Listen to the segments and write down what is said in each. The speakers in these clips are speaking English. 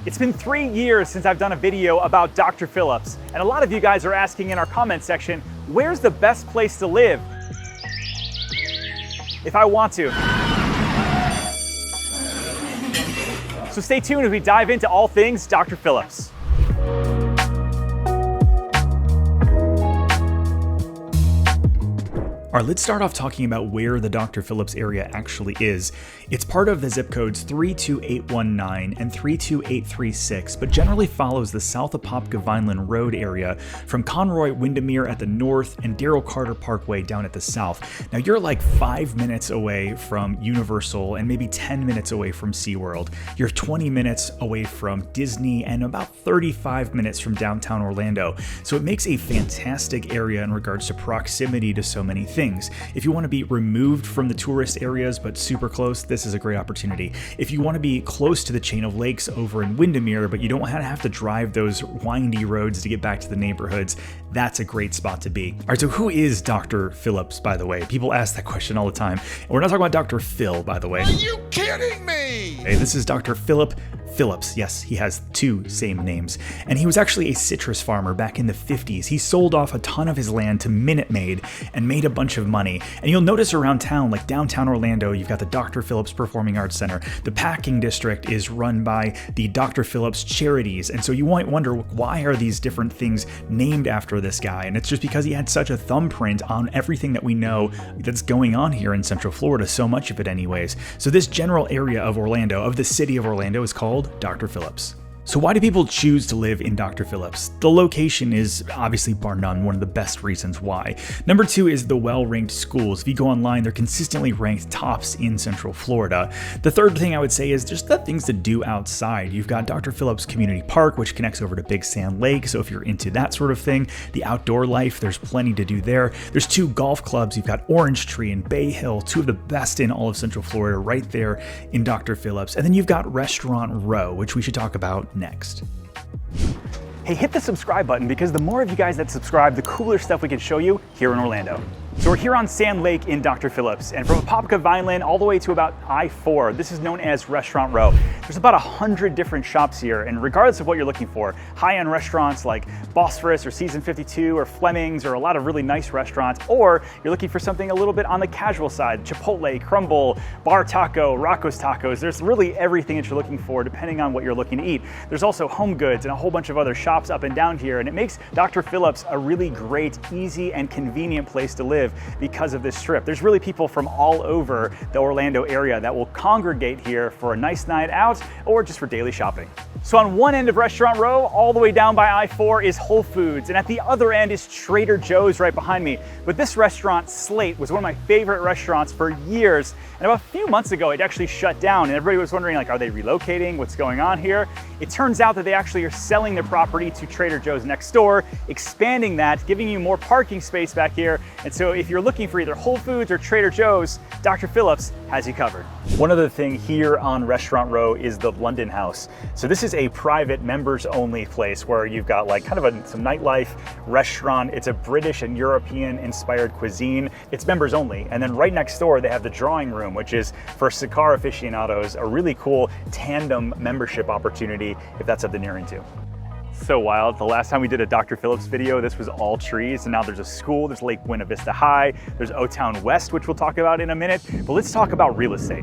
It's been 3 years since I've done a video about Dr. Phillips, and a lot of you guys are asking in our comment section, where's the best place to live if I want to? So stay tuned as we dive into all things Dr. Phillips. All right, let's start off talking about where the Dr. Phillips area actually is. It's part of the zip codes 32819 and 32836, but generally follows the South Apopka Vineland Road area from Conroy Windermere at the north and Darrell Carter Parkway down at the south. Now you're like 5 minutes away from Universal and maybe 10 minutes away from SeaWorld. You're 20 minutes away from Disney and about 35 minutes from downtown Orlando. So it makes a fantastic area in regards to proximity to so many things. If you want to be removed from the tourist areas but super close, this is a great opportunity. If you want to be close to the chain of lakes over in Windermere, but you don't have to drive those windy roads to get back to the neighborhoods, that's a great spot to be. All right, so who is Dr. Phillips, by the way? People ask that question all the time. And we're not talking about Dr. Phil, by the way. Are you kidding me? Hey, this is Dr. Phillips. Yes, he has two same names. And he was actually a citrus farmer back in the 50s. He sold off a ton of his land to Minute Maid and made a bunch of money. And you'll notice around town, like downtown Orlando, you've got the Dr. Phillips Performing Arts Center. The Packing District is run by the Dr. Phillips Charities. And so you might wonder, why are these different things named after this guy? And it's just because he had such a thumbprint on everything that we know that's going on here in Central Florida, so much of it anyways. So this general area of Orlando, of the city of Orlando, is called Dr. Phillips. So why do people choose to live in Dr. Phillips? The location is obviously bar none one of the best reasons why. Number two is the well-ranked schools. If you go online, they're consistently ranked tops in Central Florida. The third thing I would say is just the things to do outside. You've got Dr. Phillips Community Park, which connects over to Big Sand Lake. So if you're into that sort of thing, the outdoor life, there's plenty to do there. There's two golf clubs. You've got Orange Tree and Bay Hill, two of the best in all of Central Florida right there in Dr. Phillips. And then you've got Restaurant Row, which we should talk about next. Hey, hit the subscribe button because the more of you guys that subscribe, the cooler stuff we can show you here in Orlando. So we're here on Sand Lake in Dr. Phillips, and from Apopka Vineland all the way to about I-4, this is known as Restaurant Row. There's about 100 different shops here, and regardless of what you're looking for, high-end restaurants like Bosphorus or Season 52 or Fleming's or a lot of really nice restaurants, or you're looking for something a little bit on the casual side, Chipotle, Crumble, Bar Taco, Rocco's Tacos. There's really everything that you're looking for depending on what you're looking to eat. There's also Home Goods and a whole bunch of other shops up and down here, and it makes Dr. Phillips a really great, easy, and convenient place to live because of this strip. There's really people from all over the Orlando area that will congregate here for a nice night out or just for daily shopping. So on one end of Restaurant Row, all the way down by I-4 is Whole Foods, and at the other end is Trader Joe's right behind me. But this restaurant, Slate, was one of my favorite restaurants for years, and about a few months ago it actually shut down, and everybody was wondering, like, are they relocating? What's going on here? It turns out that they actually are selling their property to Trader Joe's next door, expanding that, giving you more parking space back here. And so if you're looking for either Whole Foods or Trader Joe's, Dr. Phillips has you covered. One other thing here on Restaurant Row is the London House. So this is a private members only place where you've got like kind of some nightlife restaurant. It's a British and European inspired cuisine. It's members only. And then right next door, they have the drawing room, which is for cigar aficionados, a really cool tandem membership opportunity if that's something you're into. So wild. The last time we did a Dr. Phillips video, this was all trees, and now there's a school, there's Lake Buena Vista High, there's O-Town West, which we'll talk about in a minute, but let's talk about real estate.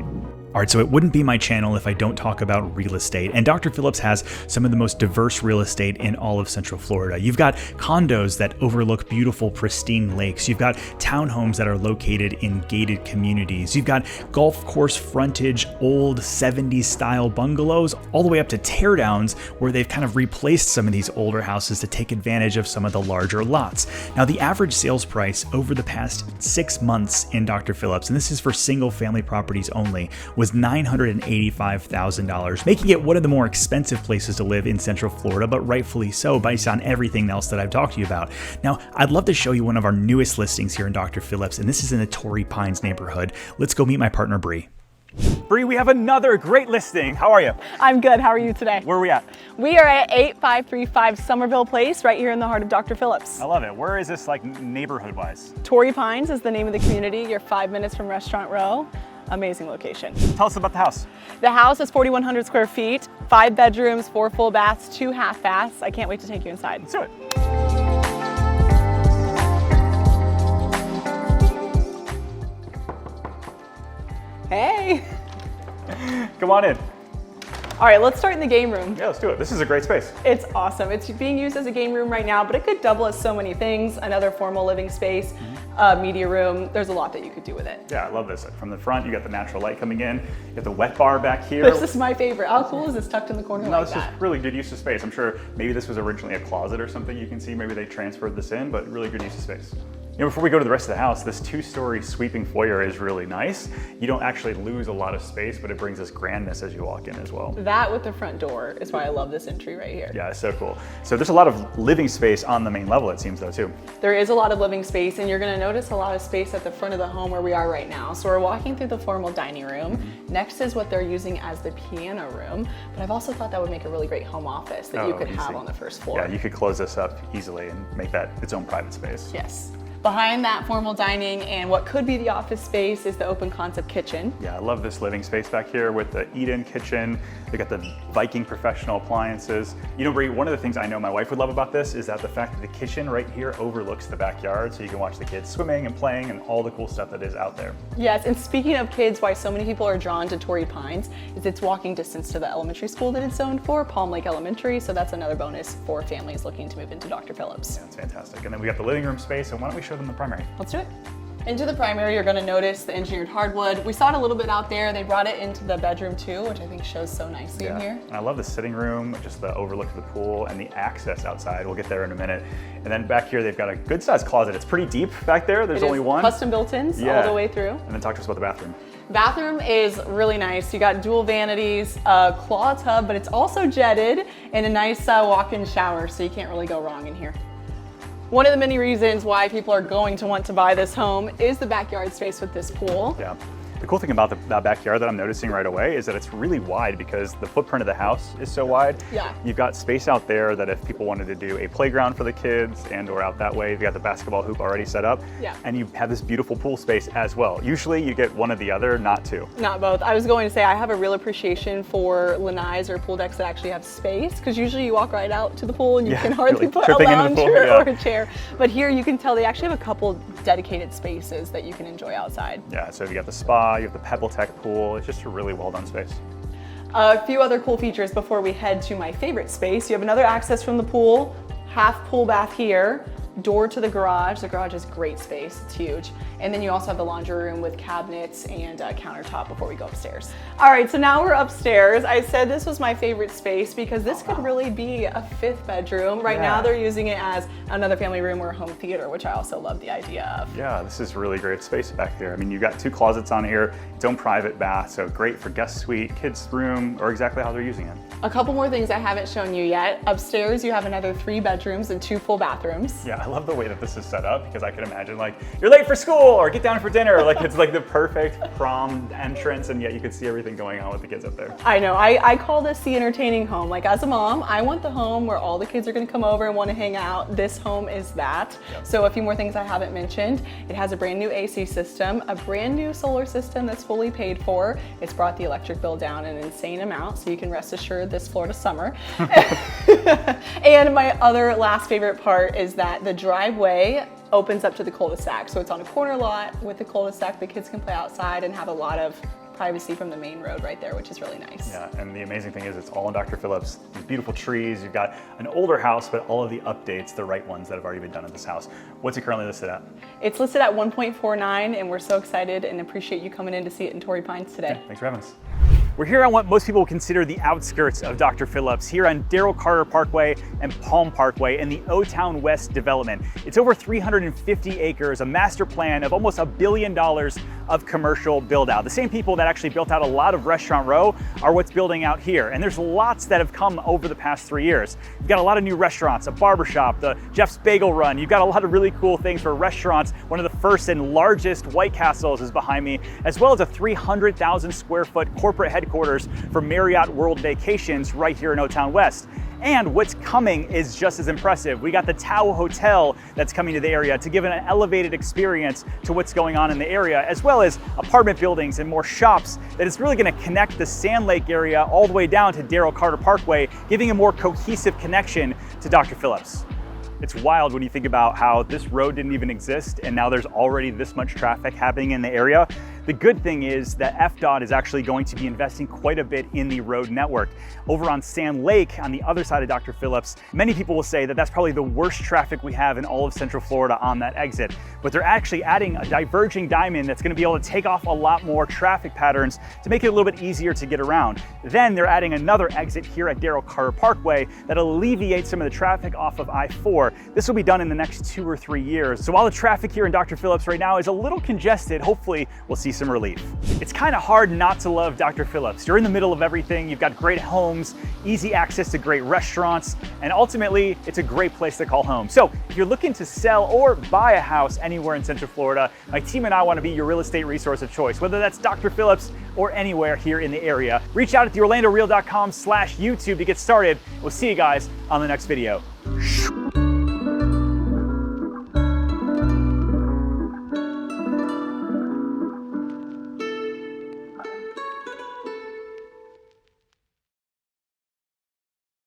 All right, so it wouldn't be my channel if I don't talk about real estate. And Dr. Phillips has some of the most diverse real estate in all of Central Florida. You've got condos that overlook beautiful, pristine lakes. You've got townhomes that are located in gated communities. You've got golf course frontage, old 70s style bungalows, all the way up to teardowns where they've kind of replaced some of these older houses to take advantage of some of the larger lots. Now, the average sales price over the past 6 months in Dr. Phillips, and this is for single family properties only, was $985,000, making it one of the more expensive places to live in Central Florida, but rightfully so based on everything else that I've talked to you about. Now, I'd love to show you one of our newest listings here in Dr. Phillips, and this is in the Torrey Pines neighborhood. Let's go meet my partner, Bree. Bree, we have another great listing. How are you? I'm good. How are you today? Where are we at? We are at 8535 Somerville Place, right here in the heart of Dr. Phillips. I love it. Where is this, like, neighborhood-wise? Torrey Pines is the name of the community. You're 5 minutes from Restaurant Row. Amazing location. Tell us about the house. The house is 4,100 square feet, 5 bedrooms, 4 full baths, 2 half baths. I can't wait to take you inside. Let's do it. Hey. Come on in. All right, let's start in the game room. Yeah, let's do it. This is a great space. It's awesome. It's being used as a game room right now, but it could double as so many things. Another formal living space, media room. There's a lot that you could do with it. Yeah, I love this. From the front, you got the natural light coming in. You got the wet bar back here. This is my favorite. How cool is this tucked in the corner like this that? is really good use of space. I'm sure maybe this was originally a closet or something you can see. Maybe they transferred this in, but really good use of space. You know, before we go to the rest of the house, this 2-story sweeping foyer is really nice. You don't actually lose a lot of space, but it brings this grandness as you walk in as well. That with the front door is why I love this entry right here. Yeah, it's so cool. So there's a lot of living space on the main level, it seems though, too. There is a lot of living space, and you're gonna notice a lot of space at the front of the home where we are right now. So we're walking through the formal dining room. Next is what they're using as the piano room, but I've also thought that would make a really great home office that you could have on the first floor. Yeah, you could close this up easily and make that its own private space. Yes. Behind that formal dining and what could be the office space is the open concept kitchen. Yeah, I love this living space back here with the eat-in kitchen. They got the Viking professional appliances. You know, Bree, one of the things I know my wife would love about this is that the fact that the kitchen right here overlooks the backyard, so you can watch the kids swimming and playing and all the cool stuff that is out there. Yes, and speaking of kids, why so many people are drawn to Torrey Pines is it's walking distance to the elementary school that it's zoned for, Palm Lake Elementary, so that's another bonus for families looking to move into Dr. Phillips. Yeah, it's fantastic. And then we got the living room space, and why don't we show them the primary? Let's do it. Into the primary, you're gonna notice the engineered hardwood. We saw it a little bit out there. They brought it into the bedroom too, which I think shows so nicely in here. And I love the sitting room, just the overlook of the pool and the access outside. We'll get there in a minute. And then back here, they've got a good sized closet. It's pretty deep back there. There's only one. Custom built-ins all the way through. And then talk to us about the bathroom. Bathroom is really nice. You got dual vanities, a claw tub, but it's also jetted, and a nice walk-in shower, so you can't really go wrong in here. One of the many reasons why people are going to want to buy this home is the backyard space with this pool. Yeah. The cool thing about that backyard that I'm noticing right away is that it's really wide because the footprint of the house is so wide. Yeah. You've got space out there that if people wanted to do a playground for the kids and or out that way, you've got the basketball hoop already set up. Yeah. And you have this beautiful pool space as well. Usually you get one or the other, not two. Not both. I was going to say I have a real appreciation for lanais or pool decks that actually have space, because usually you walk right out to the pool and you can hardly put a lounge or a chair. But here you can tell they actually have a couple dedicated spaces that you can enjoy outside. Yeah, so you got the spa, you have the Pebble Tech pool. It's just a really well done space. A few other cool features before we head to my favorite space. You have another access from the pool, half pool bath here, door to the garage. The garage is great space, it's huge. And then you also have the laundry room with cabinets and a countertop before we go upstairs. All right, so now we're upstairs. I said this was my favorite space because this could really be a 5th bedroom. Right now they're using it as another family room or a home theater, which I also love the idea of. Yeah, this is really great space back there. I mean, you've got 2 closets on here, its own private bath, so great for guest suite, kids room, or exactly how they're using it. A couple more things I haven't shown you yet. Upstairs, you have another 3 bedrooms and 2 full bathrooms. Yeah, I love the way that this is set up because I can imagine like, you're late for school or get down for dinner. Like it's like the perfect prom entrance, and yet you can see everything going on with the kids up there. I know, I call this the entertaining home. Like as a mom, I want the home where all the kids are gonna come over and wanna hang out. This home is that. Yep. So a few more things I haven't mentioned. It has a brand new AC system, a brand new solar system that's fully paid for. It's brought the electric bill down an insane amount, so you can rest assured this Florida summer. And my other last favorite part is that the driveway opens up to the cul-de-sac. So it's on a corner lot with the cul-de-sac. The kids can play outside and have a lot of privacy from the main road right there, which is really nice. Yeah, and the amazing thing is it's all in Dr. Phillips. These beautiful trees, you've got an older house, but all of the updates, the right ones that have already been done in this house. What's it currently listed at? It's listed at 1.49, and we're so excited and appreciate you coming in to see it in Torrey Pines today. Okay, thanks for having us. We're here on what most people consider the outskirts of Dr. Phillips, here on Darrell Carter Parkway and Palm Parkway in the O-Town West development. It's over 350 acres, a master plan of almost $1 billion of commercial build out. The same people that actually built out a lot of Restaurant Row are what's building out here. And there's lots that have come over the past 3 years. You've got a lot of new restaurants, a barbershop, the Jeff's Bagel Run. You've got a lot of really cool things for restaurants. One of the first and largest White Castles is behind me, as well as a 300,000 square foot corporate headquarters for Marriott World Vacations right here in O-Town West. And what's coming is just as impressive. We got the Tao Hotel that's coming to the area to give an elevated experience to what's going on in the area, as well as apartment buildings and more shops that is really going to connect the Sand Lake area all the way down to Darrell Carter Parkway, giving a more cohesive connection to Dr. Phillips. It's wild when you think about how this road didn't even exist and now there's already this much traffic happening in the area. The good thing is that FDOT is actually going to be investing quite a bit in the road network. Over on Sand Lake, on the other side of Dr. Phillips, many people will say that that's probably the worst traffic we have in all of Central Florida on that exit. But they're actually adding a diverging diamond that's going to be able to take off a lot more traffic patterns to make it a little bit easier to get around. Then they're adding another exit here at Darrell Carter Parkway that'll alleviate some of the traffic off of I-4. This will be done in the next 2 or 3 years. So while the traffic here in Dr. Phillips right now is a little congested, hopefully we'll see some relief. It's kind of hard not to love Dr. Phillips. You're in the middle of everything. You've got great homes, easy access to great restaurants, and ultimately it's a great place to call home. So if you're looking to sell or buy a house anywhere in Central Florida, my team and I want to be your real estate resource of choice, whether that's Dr. Phillips or anywhere here in the area. Reach out at theorlandoreal.com/YouTube to get started. We'll see you guys on the next video.